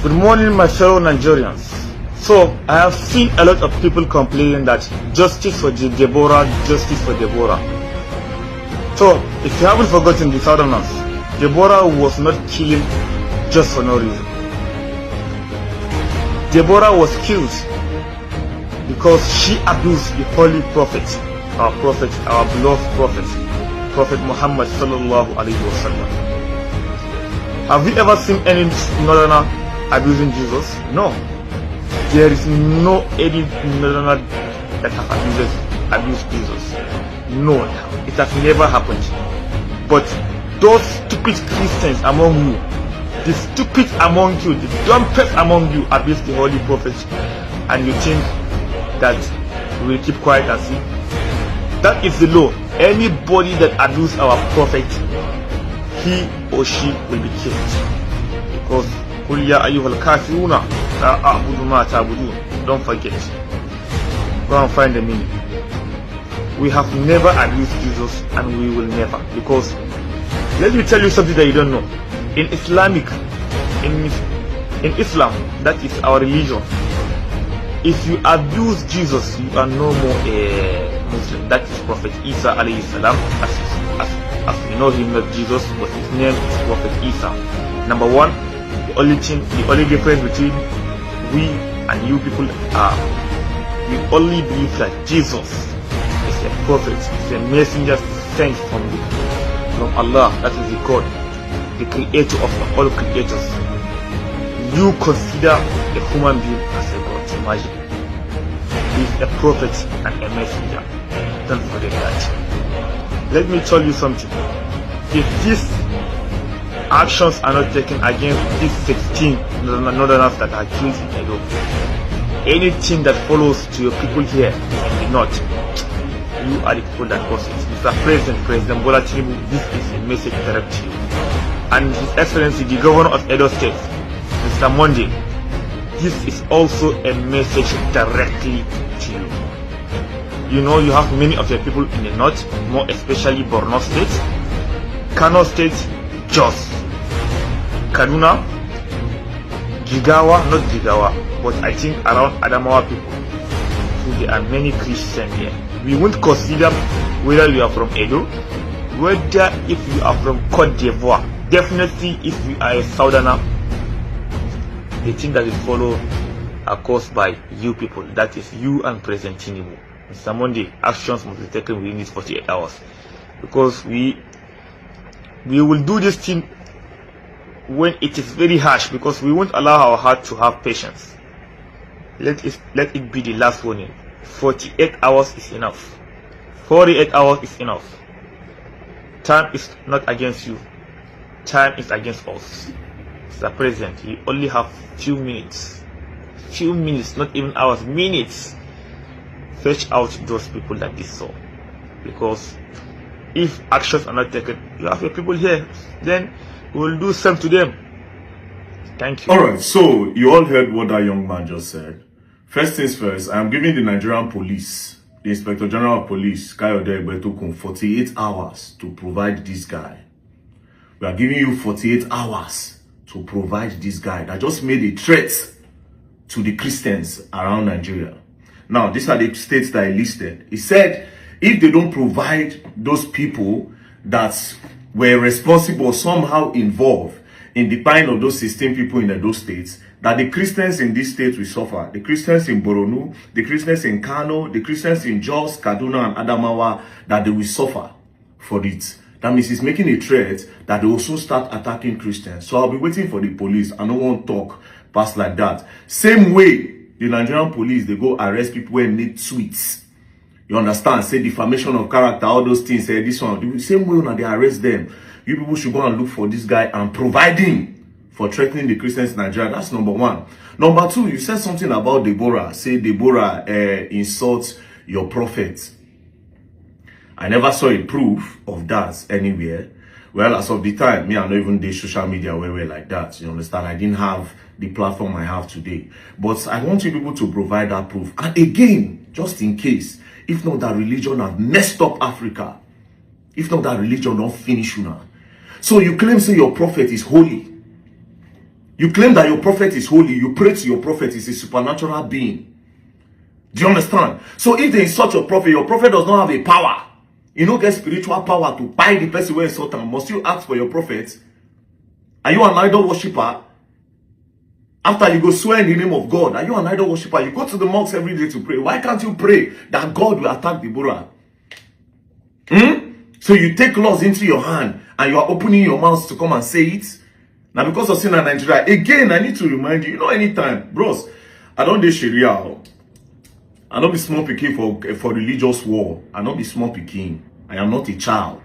Good morning, my fellow Nigerians. So, I have seen a lot of people complaining that justice for Deborah, justice for Deborah. So, if you haven't forgotten the Southerners, Deborah was not killing just for no reason. Deborah was killed because she abused the holy prophet, our beloved Prophet Muhammad sallallahu alaihi wasallam. Have you ever seen any northerner abusing Jesus? No. There is no any northerner that has abused Jesus. No, it has never happened. But those stupid Christians among you, the stupid among you, the dumbest among you abuse the holy prophet, and you think that we will keep quiet and see? That is the law. Anybody that abuses our prophet, he or she will be killed. Because قُلْ يَا أَيُّهَا الْكَافِرُونَ لَا أَعْبُدُ مَا تَعْبُدُونَ. Don't forget. Go and find the meaning. We have never abused Jesus, and we will never. Because let me tell you something that you don't know. In Islam, that is our religion. If you abuse Jesus, you are no more a Muslim. That is Prophet Isa alayhi salam. As we know him, not Jesus, but his name is Prophet Isa. Number one, the only difference between we and you people are, we only believe that Jesus is a prophet, is a messenger sent from Allah. That is the God, the creator of all creators. You consider a human being as a God. Imagine. He is a prophet and a messenger. Don't forget that. Let me tell you something. If these actions are not taken against these 16 northerners that are killed in Edo, anything that follows to your people here in the north, you are the people that cause it. Mr. President Bola Tinubu, this is a message direct to you. And His Excellency, the Governor of Edo State, Mr. Monday, this is also a message directly to you. You know, you have many of your people in the north, more especially Borno State, Kano State, Jos, Kaduna, Jigawa, not Jigawa, but I think around Adamawa people. So there are many Christians here. We won't consider whether you are from Edo, whether if you are from Cote d'Ivoire. Definitely, if you are a Southerner, the thing that will follow are caused by you people. That is you and President Tinubu. Mr. Monday, actions must be taken within these 48 hours. Because we will do this thing when it is very harsh, because we won't allow our heart to have patience. Let it be the last warning. 48 hours is enough. 48 hours is enough. Time is not against you. Time is against us. Mr. President, you only have few minutes, not even hours, minutes. Fetch out those people that this saw, because if actions are not taken, you have your people here, then we will do same to them. Thank you. Alright, so you all heard what that young man just said. First things first, I am giving the Nigerian police, the Inspector General of Police, Kayode Egbetokun, 48 hours to provide this guy. We are giving you 48 hours to provide this guy that just made a threat to the Christians around Nigeria. Now, these are the states that he listed. He said if they don't provide those people that were responsible, somehow involved in the dying of those 16 people in those states, that the Christians in these states will suffer. The Christians in Borno, the Christians in Kano, the Christians in Jos, Kaduna, and Adamawa, that they will suffer for it. That means he's making a threat that they also start attacking Christians. So I'll be waiting for the police. I don't want to talk past like that. Same way, the Nigerian police, they go arrest people who need tweets. You understand? Say defamation of character, all those things. Say this one. The same way when they arrest them, you people should go and look for this guy and provide him for threatening the Christians in Nigeria. That's number one. Number two, you said something about Deborah. Say Deborah insults your prophet. I never saw a proof of that anywhere. Well, as of the time, me, I don't even do social media where like that. You understand? I didn't have the platform I have today. But I want you people to provide that proof. And again, just in case, if not that religion have messed up Africa, if not that religion don't finish you now. So you claim say your prophet is holy. You claim that your prophet is holy. You pray to your prophet is a supernatural being. Do you understand? So if they insult your prophet does not have a power. You don't get spiritual power to buy the person who insult him. Must you ask for your prophet? Are you an idol worshiper? After you go swear in the name of God, are you an idol worshiper? You go to the mosque every day to pray. Why can't you pray that God will attack Deborah? So you take laws into your hand and you are opening your mouth to come and say it. Now because of sin in Nigeria, again, I need to remind you, anytime, bros, I don't do Sharia. I don't be small picking for religious war. I don't be small picking. I am not a child.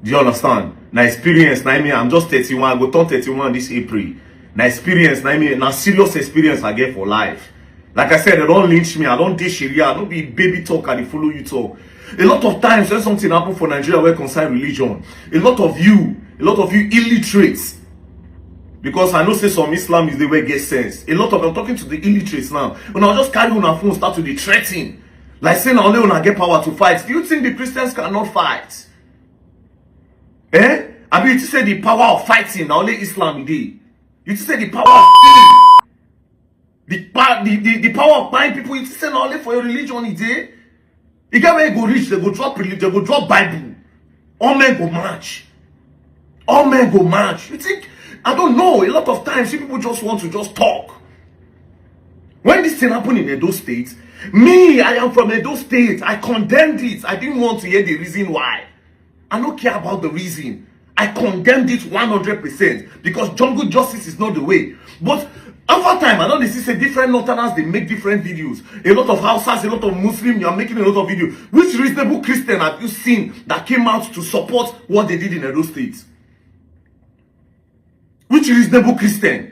Do you understand? Now experience, I'm just 31. I go turn 31 this April. Now experience, now serious experience I get for life. Like I said, they don't lynch me. I don't do Sharia. I don't be baby talk and they follow you talk. A lot of times when something happen for Nigeria where concern religion, a lot of you illiterates. Because I know say some Islam is the way get sense. A lot of I'm talking to the illiterates now. When I just carry on our phone, start to be threatening. Like saying only when I get power to fight. Do you think the Christians cannot fight? I mean, you say the power of fighting, now only Islam is. You say the power of killing, the power of buying people, you say not only for your religion is there. You get where you go reach, they go drop religion, they go drop Bible. All men go march. All men go march. You think, I don't know, a lot of times people just want to just talk. When this thing happened in Edo State, me, I am from Edo State. I condemned it. I didn't want to hear the reason why. I don't care about the reason. I condemned it 100% because jungle justice is not the way. But over time, I know this is a different Northerners, they make different videos. A lot of Hausas, a lot of Muslims, you are making a lot of videos. Which reasonable Christian have you seen that came out to support what they did in Edo State? Which reasonable Christian?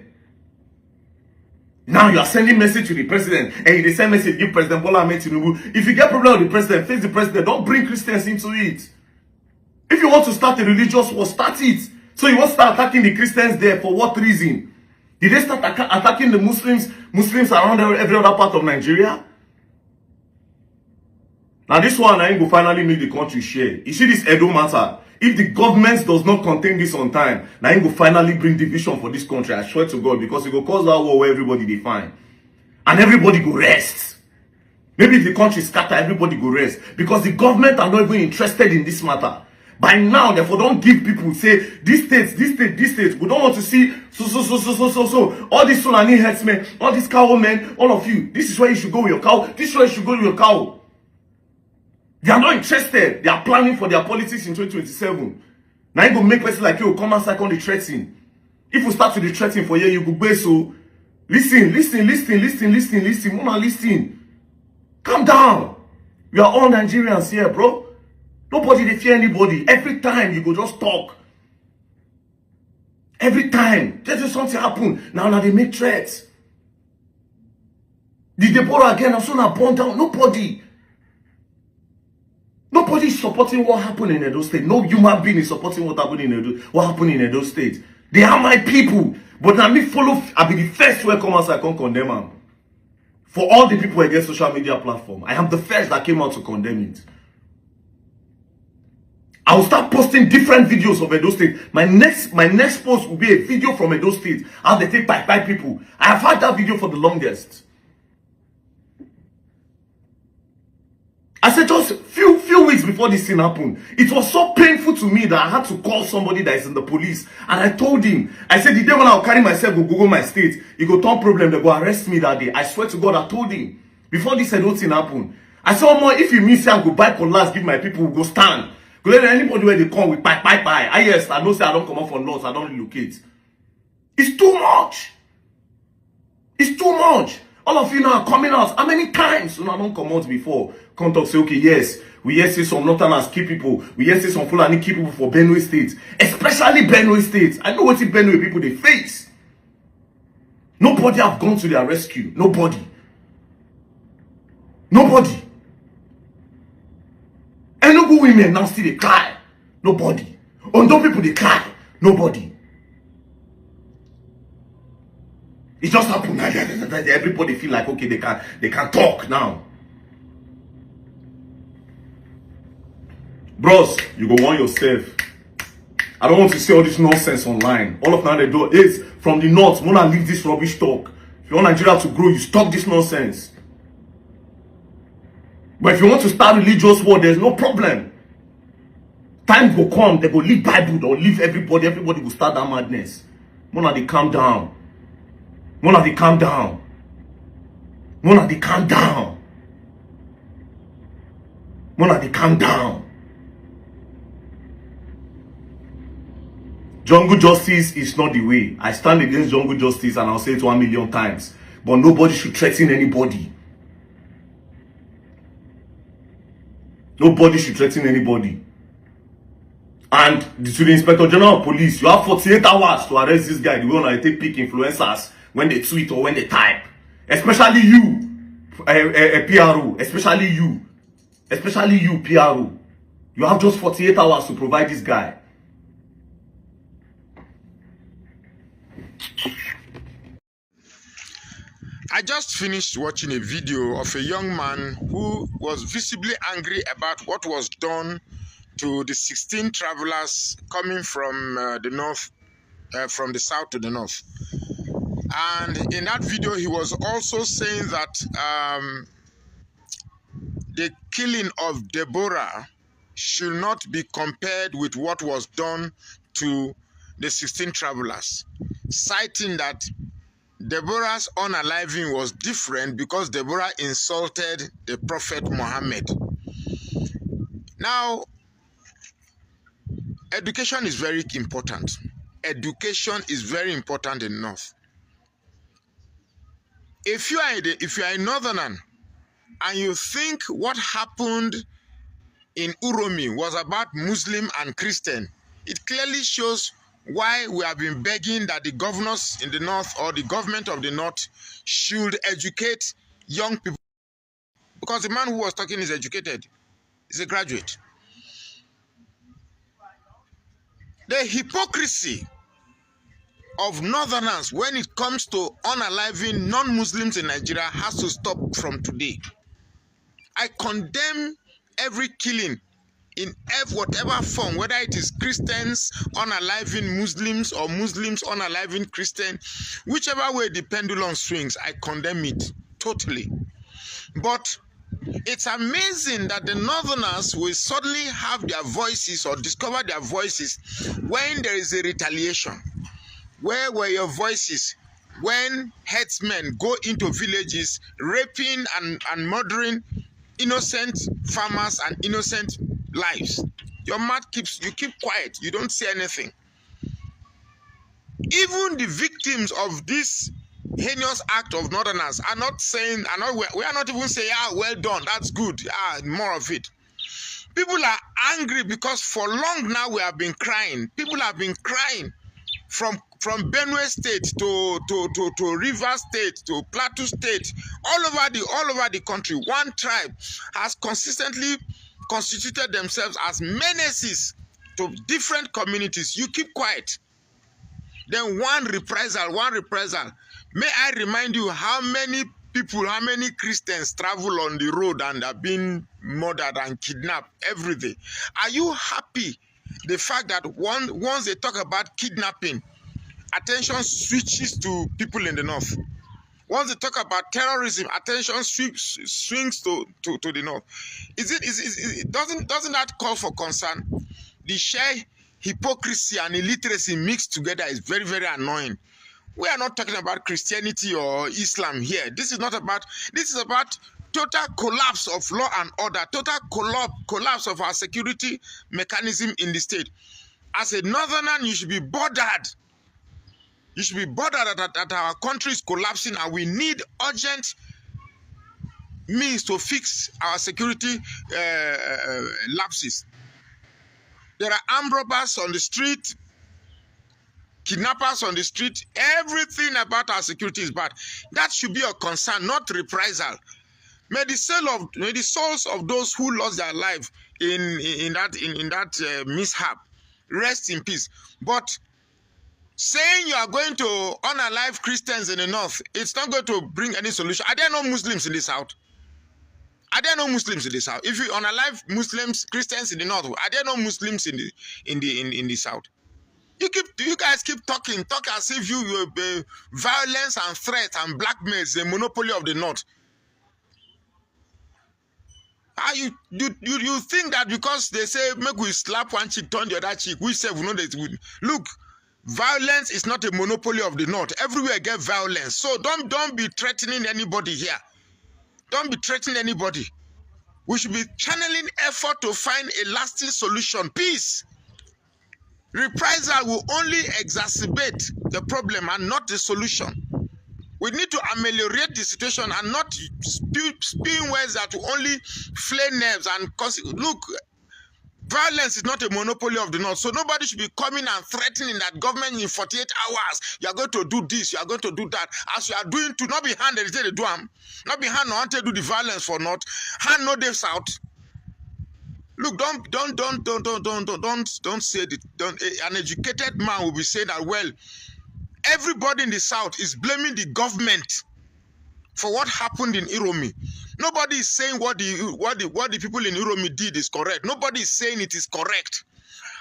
Now you are sending message to the president and they send message give President Bola Ahmed Tinubu. If you get problem with the president, face the president. Don't bring Christians into it. If you want to start a religious war, start it. So you want to start attacking the Christians there for what reason? Did they start attacking the Muslims around every other part of Nigeria? Now this one I ain't go finally make the country share. You see this Edo matter. If the government does not contain this on time, now I ain't go finally bring division for this country. I swear to God, because it will cause that war where everybody define. And everybody go rest. Maybe if the country scatter, everybody go rest. Because the government are not even interested in this matter. By now, therefore, don't give people, say, this state, we don't want to see, so. All these Fulani herdsmen, all these cow men, all of you, this is where you should go with your cow, this is where you should go with your cow. They are not interested. They are planning for their politics in 2027. Now you go make person like you come outside on the threatening. If you start to the threatening for you go be so. Listen. Mona, listen. Calm down. We are all Nigerians here, bro. Nobody they fear anybody. Every time you go just talk. Every time. Just something happen. Now they make threats. Did Deborah again? I'm soon born down. Nobody is supporting what happened in Edo State. No human being is supporting what happened in Edo State. They are my people. But now me follow, I'll be the first to come outside and condemn them. For all the people against social media platform, I am the first that came out to condemn it. I will start posting different videos of Edo State. My next post will be a video from Edo State. How they take by people. I have had that video for the longest. I said just few weeks before this thing happened, it was so painful to me that I had to call somebody that is in the police. And I told him, I said the day when I'll carry myself, go Google my state, it go turn problem, they go arrest me that day. I swear to God, I told him, before this Edo thing happened. I said, more if you miss, I go buy collars, give my people, go stand. Go let anybody where they come with bye. Yes, I know say I don't come up for loss, I don't relocate. It's too much. It's too much. All of you now are coming out. How many times? I don't come out before. Come talk, say, okay, yes. We hear say some Northerners keep people. We hear say some Fulani keep people for Benue State. Especially Benue State. I know what the Benue people they face. Nobody have gone to their rescue. Nobody. Enugu women now still they cry. Nobody. Ondo people they cry. Nobody. It just happened. Everybody feel like okay, they can talk now. Bros, you go warn yourself. I don't want to see all this nonsense online. All of now they do is from the north. Wanna leave this rubbish talk. If you want Nigeria to grow, you stop this nonsense. But if you want to start religious war, there's no problem. Time will come, they will leave Bible, they'll leave everybody will start that madness. Mona, they calm down. Mona, they calm down. Mona, they calm down. Mona, they calm down. Jungle justice is not the way. I stand against jungle justice and I'll say it 1 million times. But nobody should threaten anybody. Nobody should threaten anybody. And to the Inspector General of Police, you have 48 hours to arrest this guy. The one I take pick influencers when they tweet or when they type. Especially you, PRO. Especially you, PRO. You have just 48 hours to provide this guy. I just finished watching a video of a young man who was visibly angry about what was done to the 16 travelers coming from the north, from the south to the north. And in that video, he was also saying that the killing of Deborah should not be compared with what was done to the 16 travelers, citing that Deborah's unaliving was different because Deborah insulted the Prophet Muhammad. Now, education is very important. Education is very important in North. If you are a Northerner and you think what happened in Uromi was about Muslim and Christian, it clearly shows why we have been begging that the governors in the north or the government of the north should educate young people. Because the man who was talking is educated, he's a graduate. The hypocrisy of Northerners when it comes to unaliving non-Muslims in Nigeria has to stop from today. I condemn every killing in whatever form, whether it is Christians unaliving Muslims or Muslims unaliving Christian, whichever way the pendulum swings, I condemn it totally. But it's amazing that the Northerners will suddenly have their voices or discover their voices when there is a retaliation. Where were your voices when headsmen go into villages raping and murdering innocent farmers and innocent lives? Your mouth you keep quiet, you don't say anything. Even the victims of this heinous act of Northerners are not saying, we are not even saying, ah, well done, that's good, more of it. People are angry because for long now we have been crying. People have been crying from Benue State to Rivers State to Plateau State, all over the country. One tribe has consistently constituted themselves as menaces to different communities. You keep quiet. Then one reprisal. May I remind you how many people, how many Christians travel on the road and are being murdered and kidnapped every day? Are you happy the fact that once they talk about kidnapping, attention switches to people in the north? Once they talk about terrorism, attention swings to the north. Doesn't that call for concern? The sheer hypocrisy and illiteracy mixed together is very, very annoying. We are not talking about Christianity or Islam here. This is about total collapse of law and order, total collapse of our security mechanism in the state. As a Northerner, you should be bothered. You should be bothered that our country is collapsing and we need urgent means to fix our security lapses. There are armed robbers on the street, kidnappers on the street. Everything about our security is bad. That should be a concern, not reprisal. May the souls of those who lost their life in that mishap rest in peace. But saying you are going to unalive Christians in the north, it's not going to bring any solution. Are there no Muslims in the south? Are there no Muslims in the south? If you unalive Muslims, Christians in the north, are there no Muslims in the south? You guys keep talking, talk as if violence and threat and blackmail is a monopoly of the North. You think that because they say make we slap one cheek, turn the other cheek, we say we know that look, violence is not a monopoly of the North. Everywhere get violence. So don't be threatening anybody here. Don't be threatening anybody. We should be channeling effort to find a lasting solution. Peace. Reprisal will only exacerbate the problem and not the solution. We need to ameliorate the situation and not spewing words that will only flay nerves and cause. Look, violence is not a monopoly of the North, so nobody should be coming and threatening that government in 48 hours, you are going to do this, you are going to do that. As you are doing to not be hand they do them, not be hand no to do the violence for North, hand no they south. Look, don't say it. An educated man will be saying that, well, everybody in the South is blaming the government for what happened in Iromi. Nobody is saying what the people in Iromi did is correct. Nobody is saying it is correct.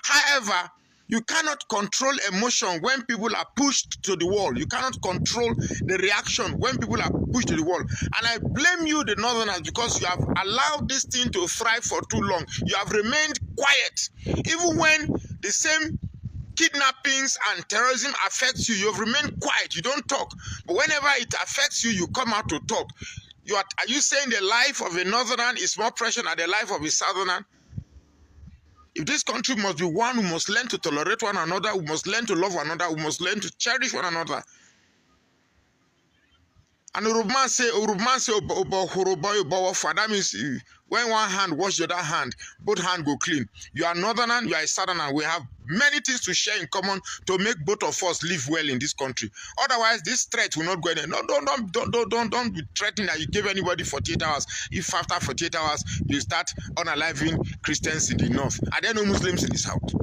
However, you cannot control emotion when people are pushed to the wall. You cannot control the reaction when people are pushed to the wall. And I blame you, the Northerners, because you have allowed this thing to thrive for too long. You have remained quiet. Even when the same kidnappings and terrorism affects you, you have remained quiet. You don't talk. But whenever it affects you, you come out to talk. Are you saying the life of a Northerner is more precious than the life of a Southerner? If this country must be one, we must learn to tolerate one another, we must learn to love one another, we must learn to cherish one another. And Urubman say, that means when one hand wash the other hand, both hands go clean. You are Northerner, you are a Southerner. We have many things to share in common to make both of us live well in this country. Otherwise, this threat will not go anywhere. No, don't be threatening that you give anybody 48 hours. If after 48 hours you start unaliving Christians in the North, are there no Muslims in the South?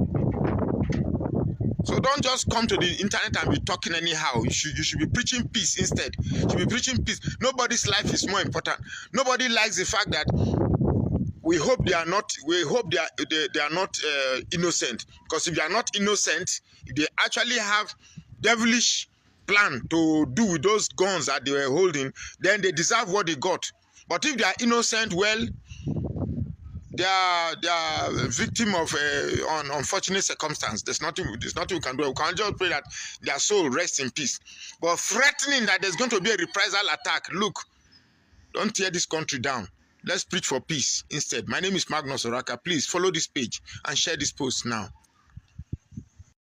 So don't just come to the internet and be talking anyhow. You should be preaching peace instead. You should be preaching peace. Nobody's life is more important. Nobody likes the fact that we hope they are not. We hope they are not innocent. Because if they are not innocent, if they actually have devilish plan to do with those guns that they were holding, then they deserve what they got. But if they are innocent, well, they are victim of an unfortunate circumstance. There's nothing we can do. We can just pray that their soul rests in peace. But threatening that there's going to be a reprisal attack, look, don't tear this country down. Let's preach for peace instead. My name is Magnus Oraka. Please follow this page and share this post now.